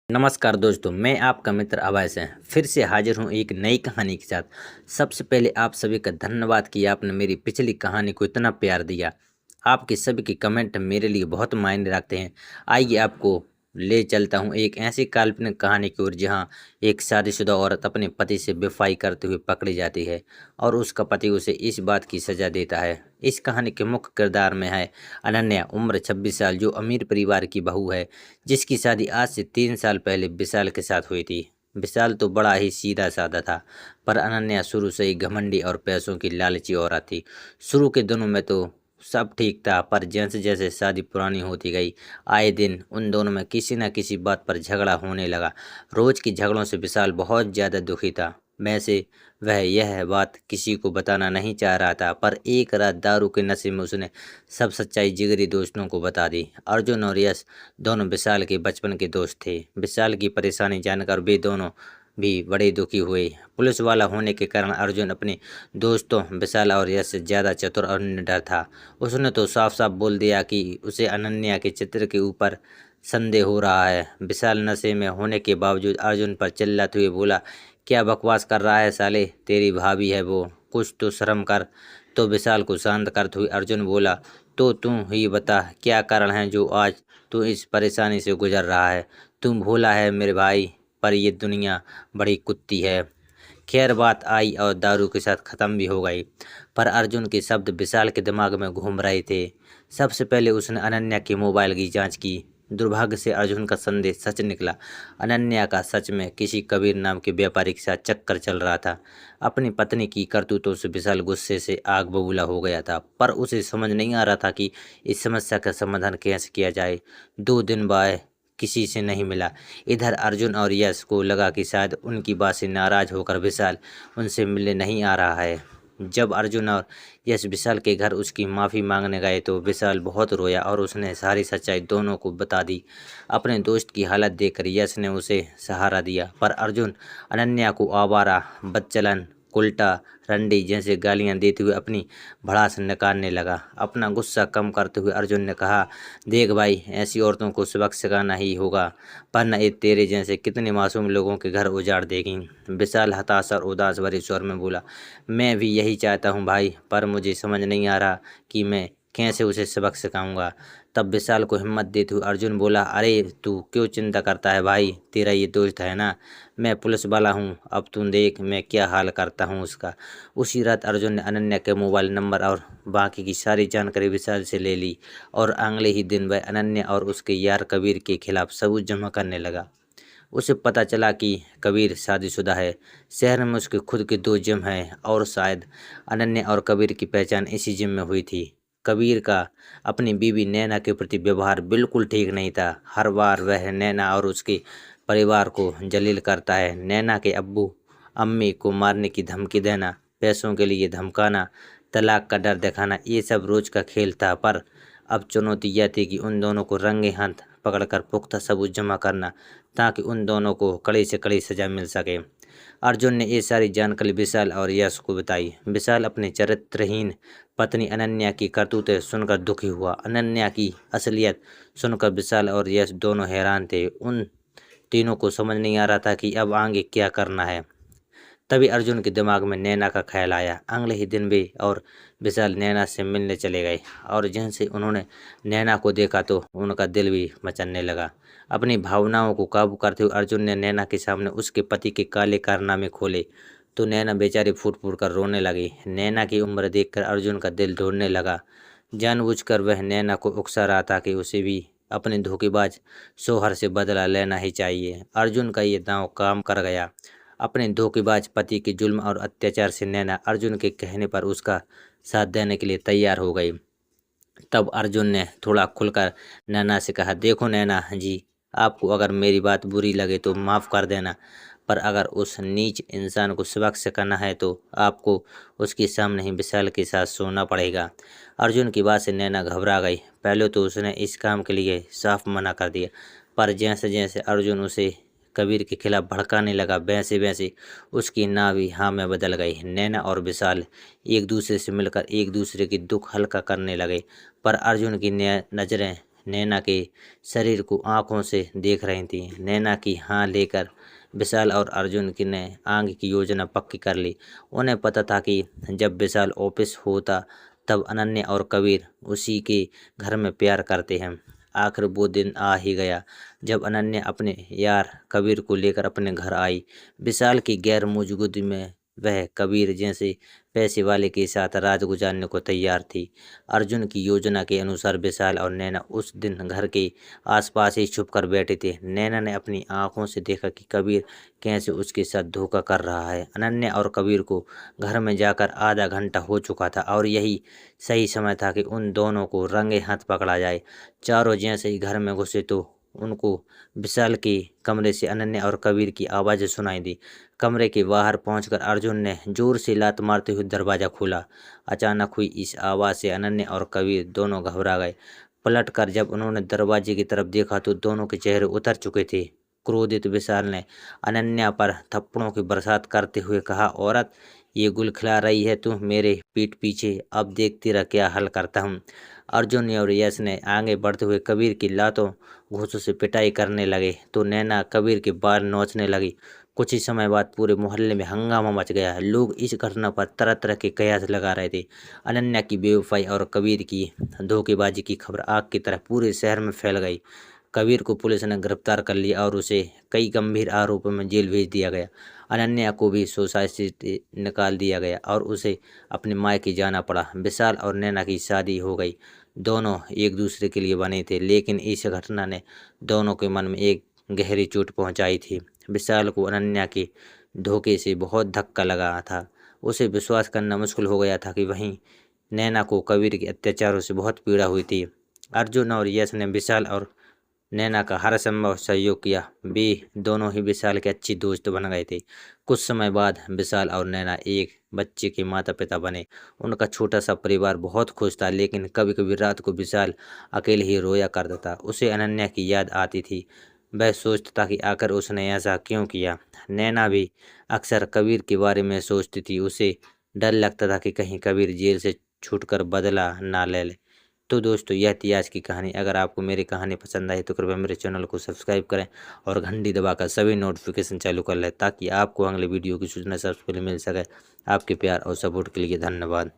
नमस्कार दोस्तों, मैं आपका मित्र अभय से फिर से हाजिर हूँ एक नई कहानी के साथ। सबसे पहले आप सभी का धन्यवाद कि आपने मेरी पिछली कहानी को इतना प्यार दिया। आपके सभी के कमेंट मेरे लिए बहुत मायने रखते हैं। आइए आपको ले चलता हूँ एक ऐसी काल्पनिक कहानी की ओर जहाँ एक शादीशुदा औरत अपने पति से बेवफाई करते हुए पकड़ी जाती है और उसका पति उसे इस बात की सज़ा देता है। इस कहानी के मुख्य किरदार में है अनन्या, उम्र 26 साल, जो अमीर परिवार की बहू है, जिसकी शादी आज से 3 साल पहले विशाल के साथ हुई थी। विशाल तो बड़ा ही सीधा साधा था, पर अनन्या शुरू से ही घमंडी और पैसों की लालची औरत थी। शुरू के दिनों में तो सब ठीक था, पर जैसे जैसे शादी पुरानी होती गई, आए दिन उन दोनों में किसी न किसी बात पर झगड़ा होने लगा। रोज की झगड़ों से विशाल बहुत ज़्यादा दुखी था। वैसे वह यह बात किसी को बताना नहीं चाह रहा था, पर एक रात दारू के नशे में उसने सब सच्चाई जिगरी दोस्तों को बता दी। अर्जुन और यश दोनों विशाल के बचपन के दोस्त थे। विशाल की परेशानी जानकर वे दोनों भी बड़े दुखी हुए। पुलिस वाला होने के कारण अर्जुन अपने दोस्तों विशाल और यश से ज़्यादा चतुर और निडर था। उसने तो साफ साफ बोल दिया कि उसे अनन्या के चित्र के ऊपर संदेह हो रहा है। विशाल नशे में होने के बावजूद अर्जुन पर चिल्लाते हुए बोला, क्या बकवास कर रहा है साले, तेरी भाभी है वो, कुछ तो शर्म कर। तो विशाल को शांत करते हुए अर्जुन बोला, तो तू ही बता, क्या कारण है जो आज तू इस परेशानी से गुजर रहा है। तू भूला है मेरे भाई, पर ये दुनिया बड़ी कुत्ती है। खैर, बात आई और दारू के साथ ख़त्म भी हो गई, पर अर्जुन के शब्द विशाल के दिमाग में घूम रहे थे। सबसे पहले उसने अनन्या के मोबाइल की जांच की। दुर्भाग्य से अर्जुन का संदेश सच निकला। अनन्या का सच में किसी कबीर नाम के व्यापारी के साथ चक्कर चल रहा था। अपनी पत्नी की करतूतों से विशाल गुस्से से आग बबूला हो गया था, पर उसे समझ नहीं आ रहा था कि इस समस्या का समाधान कैसे किया जाए। 2 दिन बाद किसी से नहीं मिला। इधर अर्जुन और यश को लगा कि शायद उनकी बात से नाराज होकर विशाल उनसे मिलने नहीं आ रहा है। जब अर्जुन और यश विशाल के घर उसकी माफ़ी मांगने गए तो विशाल बहुत रोया और उसने सारी सच्चाई दोनों को बता दी। अपने दोस्त की हालत देखकर यश ने उसे सहारा दिया, पर अर्जुन अनन्या को आवारा, बदचलन, उल्टा, रंडी जैसे गालियां देते हुए अपनी भड़ास निकालने लगा। अपना गुस्सा कम करते हुए अर्जुन ने कहा, देख भाई, ऐसी औरतों को सबक सिखाना ही होगा, वरना ये तेरे जैसे कितने मासूम लोगों के घर उजाड़ देगी। विशाल हताश और उदास भरे स्वर में बोला, मैं भी यही चाहता हूँ भाई, पर मुझे समझ नहीं आ रहा कि मैं कैसे उसे सबक सिखाऊंगा। तब विशाल को हिम्मत देते हुए अर्जुन बोला, अरे तू क्यों चिंता करता है भाई, तेरा ये दोस्त है ना, मैं पुलिस वाला हूँ, अब तुम देख मैं क्या हाल करता हूँ उसका। उसी रात अर्जुन ने अनन्या के मोबाइल नंबर और बाकी की सारी जानकारी विशाल से ले ली और अगले ही दिन वह अनन्या और उसके यार कबीर के खिलाफ सबूत जमा करने लगा। उसे पता चला कि कबीर शादीशुदा है। शहर में उसके खुद के 2 जिम हैं और शायद अनन्या और कबीर की पहचान इसी जिम में हुई थी। कबीर का अपनी बीवी नैना के प्रति व्यवहार बिल्कुल ठीक नहीं था। हर बार वह नैना और उसके परिवार को जलील करता है। नैना के अब्बू अम्मी को मारने की धमकी देना, पैसों के लिए धमकाना, तलाक का डर दिखाना, ये सब रोज का खेल था। पर अब चुनौती यह थी कि उन दोनों को रंगे हाथ पकड़कर पुख्ता सबूत जमा करना, ताकि उन दोनों को कड़ी से कड़ी सजा मिल सके। अर्जुन ने ये सारी जानकारी विशाल और यश को बताई। विशाल अपने चरित्रहीन पत्नी अनन्या की करतूतें सुनकर दुखी हुआ। अनन्या की असलियत सुनकर विशाल और यश दोनों हैरान थे। उन तीनों को समझ नहीं आ रहा था कि अब आगे क्या करना है। तभी अर्जुन के दिमाग में नैना का ख्याल आया। अगले ही दिन वे और विशाल नैना से मिलने चले गए और जैसे उन्होंने नैना को देखा तो उनका दिल भी मचलने लगा। अपनी भावनाओं को काबू करते हुए अर्जुन ने नैना के सामने उसके पति के काले कारनामे खोले तो नैना बेचारी फूट फूट कर रोने लगी। नैना की उम्र देखकर अर्जुन का दिल दौड़ने लगा। जानबूझकर वह नैना को उकसा रहा था कि उसे भी अपने धोखेबाज शौहर से बदला लेना ही चाहिए। अर्जुन का ये दांव काम कर गया। अपने धोखेबाज पति के जुल्म और अत्याचार से नैना अर्जुन के कहने पर उसका साथ देने के लिए तैयार हो गई। तब अर्जुन ने थोड़ा खुलकर नैना से कहा, देखो नैना जी, आपको अगर मेरी बात बुरी लगे तो माफ़ कर देना, पर अगर उस नीच इंसान को सबक सिखाना है तो आपको उसके सामने ही विशाल के साथ सोना पड़ेगा। अर्जुन की बात से नैना घबरा गई। पहले तो उसने इस काम के लिए साफ मना कर दिया, पर जैसे जैसे अर्जुन उसे कबीर के खिलाफ भड़काने लगा, वैसे वैसे उसकी नाव भी हाँ में बदल गई। नैना और विशाल एक दूसरे से मिलकर एक दूसरे की दुख हल्का करने लगे, पर अर्जुन की नज़रें नैना के शरीर को आंखों से देख रही थी। नैना की हाँ लेकर विशाल और अर्जुन की ने आगे की योजना पक्की कर ली। उन्हें पता था कि जब विशाल ऑफिस होता तब अनन्या और कबीर उसी के घर में प्यार करते हैं। आखिर वो दिन आ ही गया जब अनन्या अपने यार कबीर को लेकर अपने घर आई। विशाल की गैर मौजूदगी में वह कबीर जैसे पैसे वाले के साथ रात गुजारने को तैयार थी। अर्जुन की योजना के अनुसार विशाल और नैना उस दिन घर के आसपास ही छुप कर बैठे थे। नैना ने अपनी आंखों से देखा कि कबीर कैसे उसके साथ धोखा कर रहा है। अनन्या और कबीर को घर में जाकर आधा घंटा हो चुका था और यही सही समय था कि उन दोनों को रंगे हाथ पकड़ा जाए। चारों जैसे ही घर में घुसे तो उनको विशाल के कमरे से अनन्या और कबीर की आवाज़ें सुनाई दी। कमरे के बाहर पहुंचकर अर्जुन ने जोर से लात मारते हुए दरवाज़ा खोला। अचानक हुई इस आवाज़ से अनन्या और कबीर दोनों घबरा गए। पलटकर जब उन्होंने दरवाजे की तरफ देखा तो दोनों के चेहरे उतर चुके थे। क्रोधित विशाल ने अनन्या पर थप्पड़ों की बरसात करते हुए कहा, औरत, ये गुल खिला रही है तू मेरे पीठ पीछे, अब देखती रह क्या हल करता हूँ। अर्जुन और यश ने आगे बढ़ते हुए कबीर की लातों घूंसों से पिटाई करने लगे तो नैना कबीर के बाल नोचने लगी। कुछ ही समय बाद पूरे मोहल्ले में हंगामा मच गया। लोग इस घटना पर तरह तरह के कयास लगा रहे थे। अनन्या की बेवफाई और कबीर की धोखेबाजी की खबर आग की तरह पूरे शहर में फैल गई। कबीर को पुलिस ने गिरफ्तार कर लिया और उसे कई गंभीर आरोपों में जेल भेज दिया गया। अनन्या को भी सोसाइटी से निकाल दिया गया और उसे अपने मायके जाना पड़ा। विशाल और नैना की शादी हो गई। दोनों एक दूसरे के लिए बने थे, लेकिन इस घटना ने दोनों के मन में एक गहरी चोट पहुंचाई थी। विशाल को अनन्या के धोखे से बहुत धक्का लगा था। उसे विश्वास करना मुश्किल हो गया था कि वहीं नैना को कबीर के अत्याचारों से बहुत पीड़ा हुई थी। अर्जुन और यश ने विशाल और नैना का हर संभव सहयोग किया। वे दोनों ही विशाल के अच्छे दोस्त बन गए थे। कुछ समय बाद विशाल और नैना एक बच्चे के माता पिता बने। उनका छोटा सा परिवार बहुत खुश था, लेकिन कभी कभी रात को विशाल अकेले ही रोया करता था। उसे अनन्या की याद आती थी। वह सोचता था कि आखिर उसने ऐसा क्यों किया। नैना भी अक्सर कबीर के बारे में सोचती थी। उसे डर लगता था कि कहीं कबीर जेल से छूटकर बदला ना ले ले। तो दोस्तों, यह थी आज की कहानी। अगर आपको मेरी कहानी पसंद आई तो कृपया मेरे चैनल को सब्सक्राइब करें और घंटी दबाकर सभी नोटिफिकेशन चालू कर लें ताकि आपको अगले वीडियो की सूचना सबसे पहले मिल सके। आपके प्यार और सपोर्ट के लिए धन्यवाद।